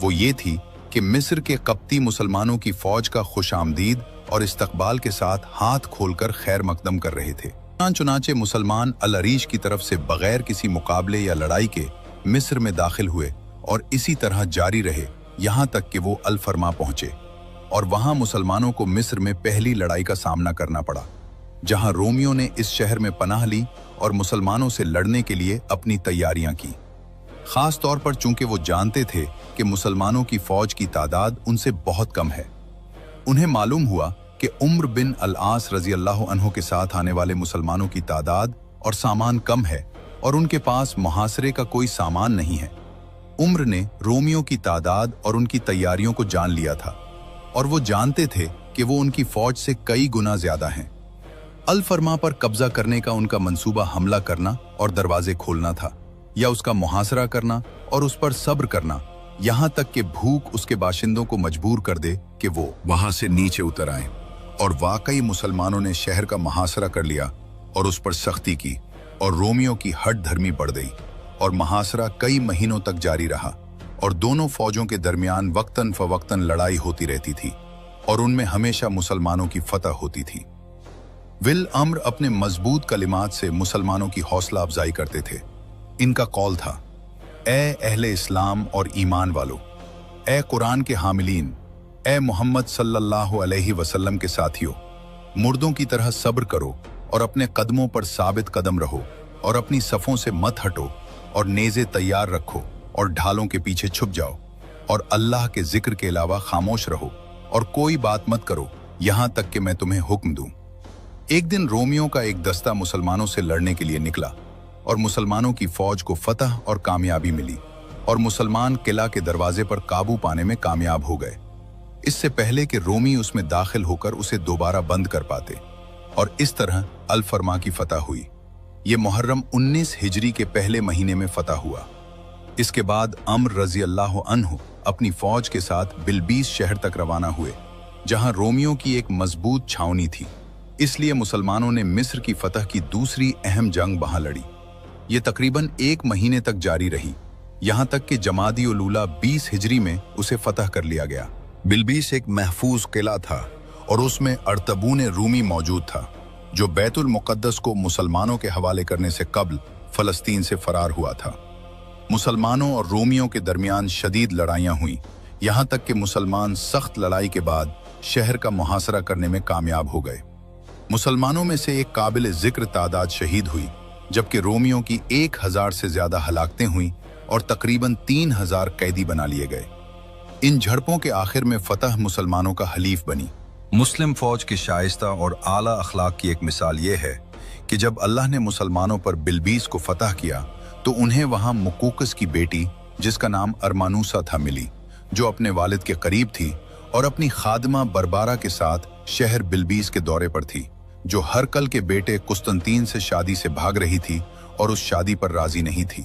Speaker 1: वो ये थी कि मिस्र के कप्ती मुसलमानों की फौज का खुशामदीद और इस्तकबाल के साथ हाथ खोलकर खैर मकदम कर रहे थे। चुनाचे मुसलमान अल अरीश की तरफ से बगैर किसी मुकाबले या लड़ाई के मिस्र में दाखिल हुए और इसी तरह जारी रहे यहाँ तक कि वो अल फरमा पहुंचे, और वहां मुसलमानों को मिस्र में पहली लड़ाई का सामना करना पड़ा, जहां रोमियों ने इस शहर में पनाह ली और मुसलमानों से लड़ने के लिए अपनी तैयारियां की। खास तौर पर चूंकि वो जानते थे कि मुसलमानों की फौज की तादाद उनसे बहुत कम है। उन्हें मालूम हुआ कि उम्र बिन अल आस रजी अल्लाह अन्हु के साथ आने वाले मुसलमानों की तादाद और सामान कम है और उनके पास मुहासरे का कोई सामान नहीं है। उम्र ने रोमियों की तादाद और उनकी तैयारियों को जान लिया था और वो जानते थे कि वो उनकी फौज से कई गुना ज्यादा हैं। अल फरमा पर कब्जा करने का उनका मंसूबा हमला करना और दरवाजे खोलना था, या उसका मुहासरा करना और उस पर सब्र करना, यहाँ तक कि भूख उसके बाशिंदों को मजबूर कर दे कि वो वहां से नीचे उतर आए। और वाकई मुसलमानों ने शहर का मुहासरा कर लिया और उस पर सख्ती की, और रोमियों की हट धर्मी बढ़ गई और मुहासरा कई महीनों तक जारी रहा, और दोनों फौजों के दरमियान वक्तन फवक्तन लड़ाई होती रहती थी और उनमें हमेशा मुसलमानों की फतह होती थी। विल अम्र अपने मजबूत कलिमात से मुसलमानों की हौसला अफजाई करते थे। इनका कौल था, ए अहले इस्लाम और ईमान वालों, ए कुरान के हामिलीन, ए मोहम्मद सल्लल्लाहु अलैहि वसल्लम के साथियों, मुर्दों की तरह सब्र करो और अपने कदमों पर साबित कदम रहो और अपनी सफ़ों से मत हटो और नेज़े तैयार रखो और ढालों के पीछे छुप जाओ और अल्लाह के जिक्र के अलावा खामोश रहो और कोई बात मत करो यहाँ तक कि मैं तुम्हें हुक्म दूं। एक दिन रोमियों का एक दस्ता मुसलमानों से लड़ने के लिए निकला और मुसलमानों की फौज को फतह और कामयाबी मिली, और मुसलमान किला के दरवाजे पर काबू पाने में कामयाब हो गए, इससे पहले कि रोमी उसमें दाखिल होकर उसे दोबारा बंद कर पाते। और इस तरह अल फरमा की फतह हुई। ये मुहर्रम 19 हिजरी के पहले महीने में फतह हुआ। इसके बाद अम्र रजी अल्लाह अन्हु अपनी फौज के साथ बिलबीस शहर तक रवाना हुए, जहां रोमियों की एक मजबूत छावनी थी। इसलिए मुसलमानों ने मिस्र की फतह की दूसरी अहम जंग वहां लड़ी। ये तकरीबन 1 महीने तक जारी रही, यहां तक कि जमादी उल ऊला 20 हिजरी में उसे फतह कर लिया गया। बिलबीस एक महफूज किला था और उसमें अर्तबून रूमी मौजूद था, जो बैतुल मुक़द्दस को मुसलमानों के हवाले करने से कबल फ़लस्तीन से फरार हुआ था। मुसलमानों और रोमियों के दरमियान शदीद लड़ाइयाँ हुईं, यहाँ तक कि मुसलमान सख्त लड़ाई के बाद शहर का मुहासरा करने में कामयाब हो गए। मुसलमानों में से एक काबिल ज़िक्र तादाद शहीद हुई, जबकि रोमियों की 1000 से ज़्यादा हलाकतें हुईं और तकरीबन 3000 कैदी बना लिए गए। इन झड़पों के आखिर में फतह मुसलमानों का हलीफ बनी। मुस्लिम फौज की शाइस्ता और आला अखलाक की एक मिसाल ये है कि जब अल्लाह ने मुसलमानों पर बिलबीस को फतह किया तो उन्हें वहां मुकूकस की बेटी, जिसका नाम अरमानूसा था, मिली, जो अपने वालिद के करीब थी और अपनी खादमा बरबारा के साथ शहर बिलबीस के दौरे पर थी, जो हरकल के बेटे कुस्तंतीन से शादी से भाग रही थी और उस शादी पर राजी नहीं थी।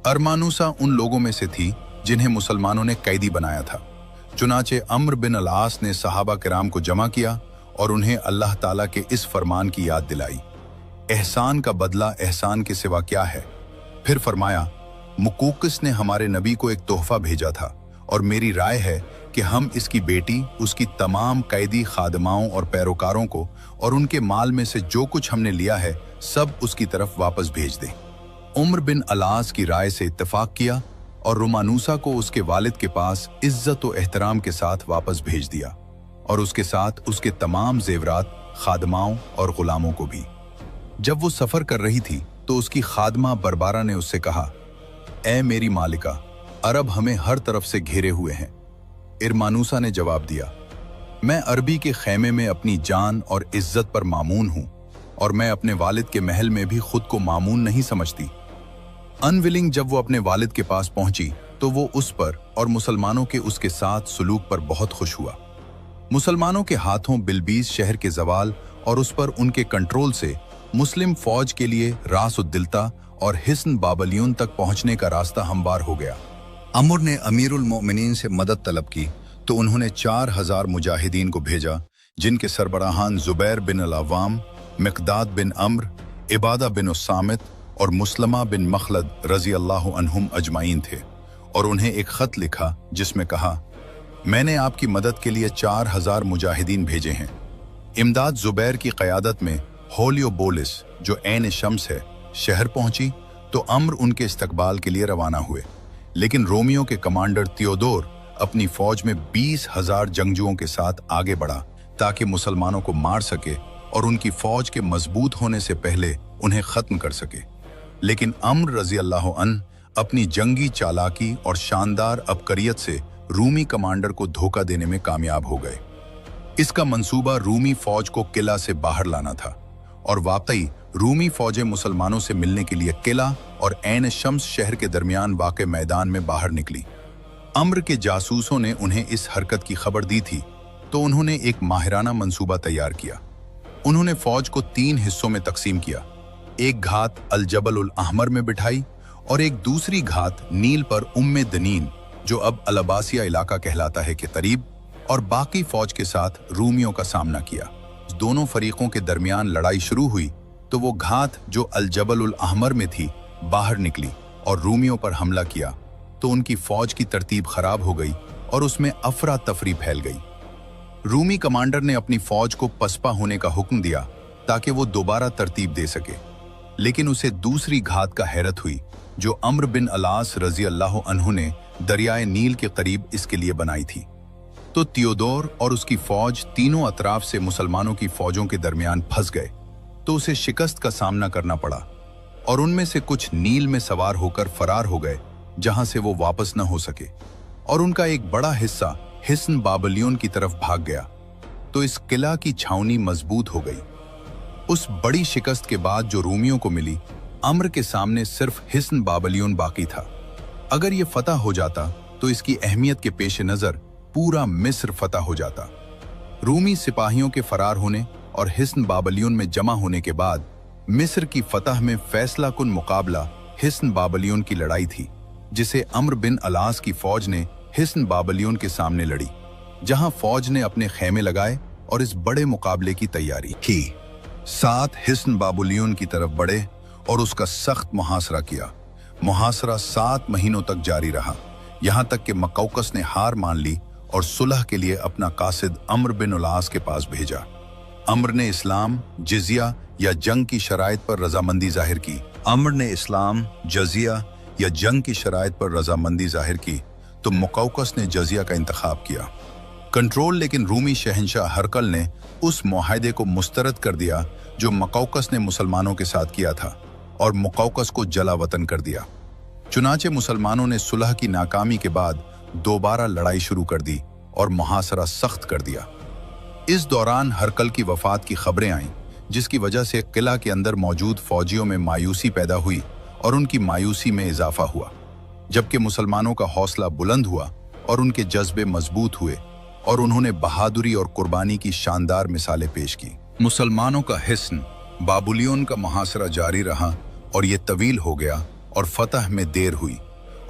Speaker 1: अरमानूसा उन लोगों में से थी जिन्हें मुसलमानों ने कैदी बनाया था। चुनाचे अम्र बिन अल-आस ने सहाबा किराम को जमा किया और उन्हें अल्लाह ताला के इस फरमान की याद दिलाई, एहसान का बदला एहसान के सिवा क्या है। फिर फरमाया, मुकूकिस ने हमारे नबी को एक तोहफा भेजा था और मेरी राय है कि हम इसकी बेटी, उसकी तमाम कैदी खादमाओं और पैरोकारों को और उनके माल में से जो कुछ हमने लिया है सब उसकी तरफ वापस भेज दें। उम्र बिन अलास की राय से इत्तेफाक किया और रुमानूसा को उसके वालिद के पास इज्जत और एहतराम के साथ वापस भेज दिया और उसके साथ उसके तमाम जेवरात, खादमाओं और गुलामों को भी। जब वो सफर कर रही थी तो उसकी खादमा बरबारा ने उससे कहा, ए मेरी मालिका, अरब हमें हर तरफ से घेरे हुए हैं। इरमानूसा ने जवाब दिया, मैं अरबी के खैमे में अपनी जान और इज्जत पर मामून हूं और मैं अपने वालिद के महल में भी खुद को मामून नहीं समझती। अनविलिंग जब वो अपने वालिद के पास पहुंची तो वो उस पर और मुसलमानों के उसके साथ सुलूक पर बहुत खुश हुआ। मुसलमानों के हाथों बिलबीस शहर के जवाल और उस पर उनके कंट्रोल से मुस्लिम फौज के लिए रास-उद-दिल्ता और हिस्न बाबलियून तक पहुंचने का रास्ता हमवार हो गया। अमर ने अमीरुल मोमिनीन से मदद तलब की तो उन्होंने 4000 मुजाहिदीन को भेजा, जिनके सरबराहान जुबैर बिन अल-अव्वाम, मिक़दाद बिन अम्र, इबादा बिन उस्सामित और मुस्लमा बिन मखलद रजी अल्लाह अन्हुम अजमाइन थे, और उन्हें एक खत लिखा जिसमें कहा, मैंने आपकी मदद के लिए 4000 मुजाहिदीन भेजे हैं। इमदाद जुबैर की क़यादत में होलियोबोलिस, जो ऐन शम्स है, शहर पहुंची तो अम्र उनके इस्तकबाल के लिए रवाना हुए, लेकिन रोमियो के कमांडर थियोडोर अपनी फौज में 20,000 जंगजुओं के साथ आगे बढ़ा ताकि मुसलमानों को मार सके और उनकी फौज के मजबूत होने से पहले उन्हें खत्म कर सके। लेकिन अम्र रजी अल्लाह अन्हु अपनी जंगी चालाकी और शानदार अबकरियत से रूमी कमांडर को धोखा देने में कामयाब हो गए। इसका मंसूबा रूमी फौज को किला से बाहर लाना था और वाकई रूमी फौजें मुसलमानों से मिलने के लिए किला और ऐन शम्स शहर के दरमियान वाक़े मैदान में बाहर निकली। अम्र के जासूसों ने उन्हें इस हरकत की खबर दी थी तो उन्होंने एक माहिराना मंसूबा तैयार किया। उन्होंने फौज को 3 हिस्सों में तकसीम किया। एक घात अल जबल उल अहमर में बिठाई और एक दूसरी घात नील पर उम्मे दनीन, जो अब अल अब्बासिया इलाका कहलाता है, के करीब, और बाकी फौज के साथ रूमियों का सामना किया। दोनों फरीकों के दरमियान लड़ाई शुरू हुई तो वो घात जो अल जबल उल अहमर में थी बाहर निकली और रूमियों पर हमला किया तो उनकी फौज की तरतीब खराब हो गई और उसमें अफरा तफरी फैल गई। रूमी कमांडर ने अपनी फौज को पसपा होने का हुक्म दिया ताकि वो दोबारा तरतीब दे सके, लेकिन उसे दूसरी घात का हैरत हुई जो अम्र बिन अलास रजी अल्लाह अन्हु ने दरियाए नील के करीब इसके लिए बनाई थी। तो थियोडोर और उसकी फौज तीनों अतराफ से मुसलमानों की फौजों के दरमियान फंस गए तो उसे शिकस्त का सामना करना पड़ा और उनमें से कुछ नील में सवार होकर फरार हो गए जहां से वो वापस न हो सके, और उनका एक बड़ा हिस्सा हिस्न बाबलियोन की तरफ भाग गया। तो इस किला की छावनी मजबूत हो गई। उस बड़ी शिकस्त के बाद जो रूमियों को मिली, अम्र के सामने सिर्फ हिस्न बाबलियोन बाकी था। अगर ये फतह हो जाता तो इसकी अहमियत के पेश नज़र पूरा मिस्र फतह हो जाता। रूमी सिपाहियों के फरार होने और हिस्न बाबलियोन में जमा होने के बाद मिस्र की फतह में फैसला कुन मुकाबला हिस्न बाबलियोन की लड़ाई थी, जिसे अम्र बिन अलास की फौज ने हिस्न बाबलियोन के सामने लड़ी, जहां फौज ने अपने खेमे लगाए और इस बड़े मुकाबले की तैयारी की। 7 हिस्न बाबलियोन की तरफ बढ़े और उसका सख्त मुहासरा किया। मुहासरा 7 महीनों तक जारी रहा, यहां तक कि मकौकस ने हार मान ली और सुलह के लिए अपना कासिद अम्र बिन उलास के पास भेजा। अम्र ने इस्लाम, जिजिया या जंग की शराइत पर रजामंदी जाहिर की। अम्र ने इस्लाम, जजिया या जंग की शराइत पर रजामंदी जाहिर की तो मुकौकस ने जजिया का इंतखाब किया। कंट्रोल लेकिन रूमी शहंशाह हरकल ने उस मुआहदे को मुस्तरद कर दिया जो मुकौकस ने मुसलमानों के साथ किया था और मुकौकस को जला वतन कर दिया। चुनाचे मुसलमानों ने सुलह की नाकामी के बाद दोबारा लड़ाई शुरू कर दी और मुहासरा सख्त कर दिया। इस दौरान हरकल की वफात की खबरें आईं, जिसकी वजह से किला के अंदर मौजूद फौजियों में मायूसी पैदा हुई और उनकी मायूसी में इजाफा हुआ, जबकि मुसलमानों का हौसला बुलंद हुआ और उनके जज्बे मजबूत हुए और उन्होंने बहादुरी और कुर्बानी की शानदार मिसालें पेश की। मुसलमानों का हिस्न बाबुलियोन का मुहासरा जारी रहा और ये तवील हो गया और फतह में देर हुई,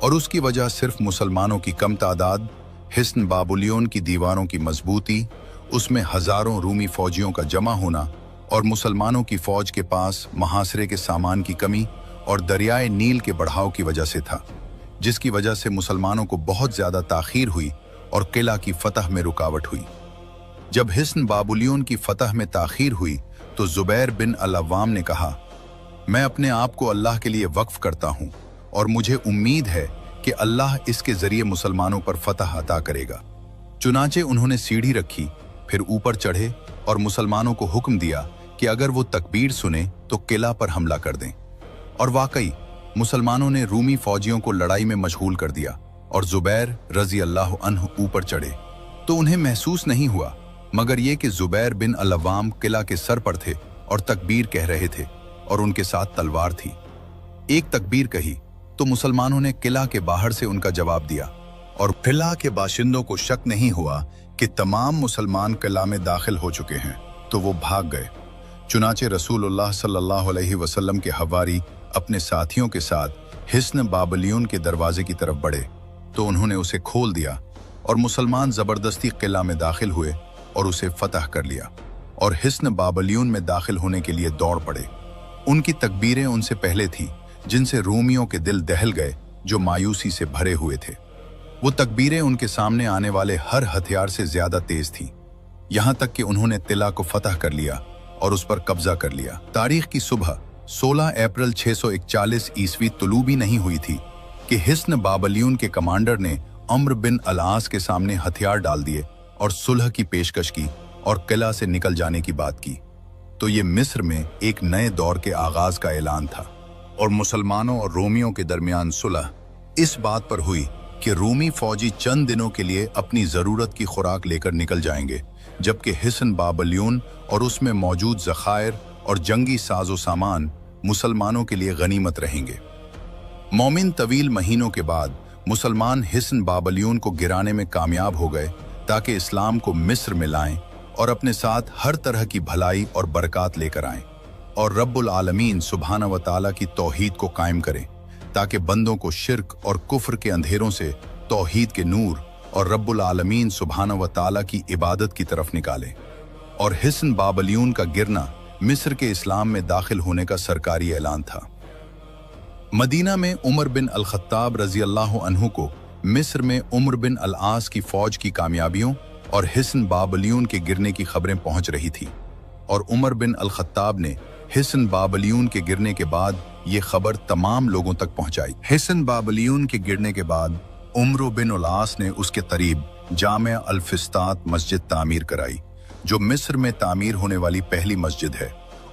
Speaker 1: और उसकी वजह सिर्फ मुसलमानों की कम तादाद, हिस्न बाबुलियोन की दीवारों की मजबूती, उसमें हजारों रूमी फौजियों का जमा होना और मुसलमानों की फौज के पास मुहासरे के सामान की कमी और दरियाए नील के बढ़ाव की वजह से था, जिसकी वजह से मुसलमानों को बहुत ज्यादा ताखीर हुई और किला की फतह में रुकावट हुई। जब हिस्न बाबुलियोन की फतह में ताखीर हुई तो जुबैर बिन अल-अव्वाम ने कहा, मैं अपने आप को अल्लाह के लिए वक्फ करता हूँ और मुझे उम्मीद है कि अल्लाह इसके जरिए मुसलमानों पर फतह अता करेगा। चुनाचे उन्होंने सीढ़ी रखी, फिर ऊपर चढ़े और मुसलमानों को हुक्म दिया कि अगर वो तकबीर सुने तो किला पर हमला कर दें। और वाकई मुसलमानों ने रूमी फौजियों को लड़ाई में मशगूल कर दिया और जुबैर रजी अल्लाह अन्हु ऊपर चढ़े तो उन्हें महसूस नहीं हुआ मगर ये कि जुबैर बिन अल-अव्वाम किला के सर पर थे और तकबीर कह रहे थे और उनके साथ तलवार थी। एक तकबीर कही तो मुसलमानों ने किला के बाहर से उनका जवाब दिया और किला के बाशिंदों को शक नहीं हुआ कि तमाम मुसलमान किला में दाखिल हो चुके हैं, तो वो भाग गए। चुनाचे रसूलुल्लाह सल्लल्लाहु अलैहि वसल्लम के हवारी अपने साथियों के साथ हिस्न बाबलियोन के दरवाजे की तरफ बढ़े तो उन्होंने उसे खोल दिया और मुसलमान जबरदस्ती किला में दाखिल हुए और उसे फतह कर लिया और हिस्न बाबलियोन में दाखिल होने के लिए दौड़ पड़े। उनकी तकबीरें उनसे पहले थी, जिनसे रोमियों के दिल दहल गए जो मायूसी से भरे हुए थे। वो तकबीरें उनके सामने आने वाले हर हथियार से ज्यादा तेज थीं, यहां तक कि उन्होंने तिला को फतह कर लिया और उस पर कब्जा कर लिया। तारीख की सुबह 16 अप्रैल 641 ईस्वी तुलू भी नहीं हुई थी कि हिस्न बाबलियोन के कमांडर ने अम्र बिन अलास के सामने हथियार डाल दिए और सुलह की पेशकश की और किला से निकल जाने की बात की। तो ये मिस्र में एक नए दौर के आगाज का ऐलान था और मुसलमानों और रोमियों के दरमियान सुलह इस बात पर हुई कि रूमी फौजी चंद दिनों के लिए अपनी जरूरत की खुराक लेकर निकल जाएंगे, जबकि हिस्न बाबलियोन और उसमें मौजूद ज़खायर और जंगी साजो सामान मुसलमानों के लिए गनीमत रहेंगे। मोमिन तवील महीनों के बाद मुसलमान हिस्न बाबलियोन को गिराने में कामयाब हो गए ताकि इस्लाम को मिस्र में लाएं और अपने साथ हर तरह की भलाई और बरकत लेकर आएं और रब्बुल आलमीन सुब्हाना व तआला की तौहीद को कायम करें ताकि बंदों को शिर्क और कुफ्र के अंधेरों से तौहीद के नूर और रब्बुल आलमीन सुब्हाना व तआला की इबादत की तरफ निकालें। और हिस्न बाबलियोन का गिरना मिस्र के इस्लाम में दाखिल होने का सरकारी ऐलान था। मदीना में उमर बिन अल-खत्ताब रजी अल्लाह अन्हु को मिस्र में उमर बिन अल-आस की फौज की कामयाबियों और हिस्न बाबलियोन के गिरने की खबरें पहुंच रही थी और उमर बिन अल-खत्ताब ने हिस्न बाबलियोन के गिरने के बाद ये खबर तमाम लोगों तक पहुंचाई। हिस्न बाबलियोन के गिरने के बाद उमर बिन अल-आस ने उसके करीब जामिया अल-फिस्तात मस्जिद तामीर कराई, जो मिस्र में तामीर होने वाली पहली मस्जिद है,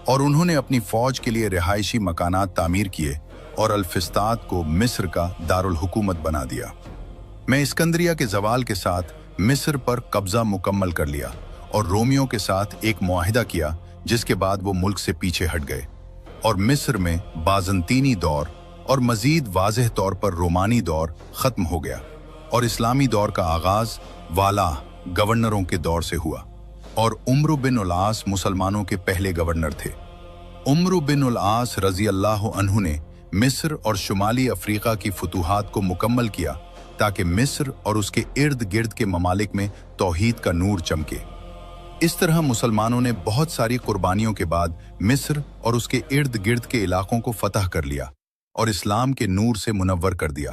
Speaker 1: और उन्होंने अपनी फौज के लिए रिहायशी मकानात तामीर किए और अल-फिस्तात को मिस्र का दारुल हुकूमत बना दिया। मैं इस्कंदरिया के जवाल के साथ मिस्र पर कब्जा मुकम्मल कर लिया और रोमियों के साथ एक मुआहिदा किया, जिसके बाद वो मुल्क से पीछे हट गए और मिस्र में बाज़ंतीनी दौर और मजीद वाज़ेह तौर पर रोमानी दौर ख़त्म हो गया और इस्लामी दौर का आगाज़ वाला गवर्नरों के दौर से हुआ और उम्र बिन उल आस मुसलमानों के पहले गवर्नर थे। उम्र बिन उल आस रज़ी अल्लाह अन्हु ने मिस्र और शुमाली अफ्रीका की फतूहात को मुकम्मल किया ताकि मिस्र और उसके इर्द गिर्द के ममालिक में तौहीद का नूर चमके। इस तरह मुसलमानों ने बहुत सारी कुर्बानियों के बाद मिस्र और उसके इर्द गिर्द के इलाकों को फतह कर लिया और इस्लाम के नूर से मुनव्वर कर दिया।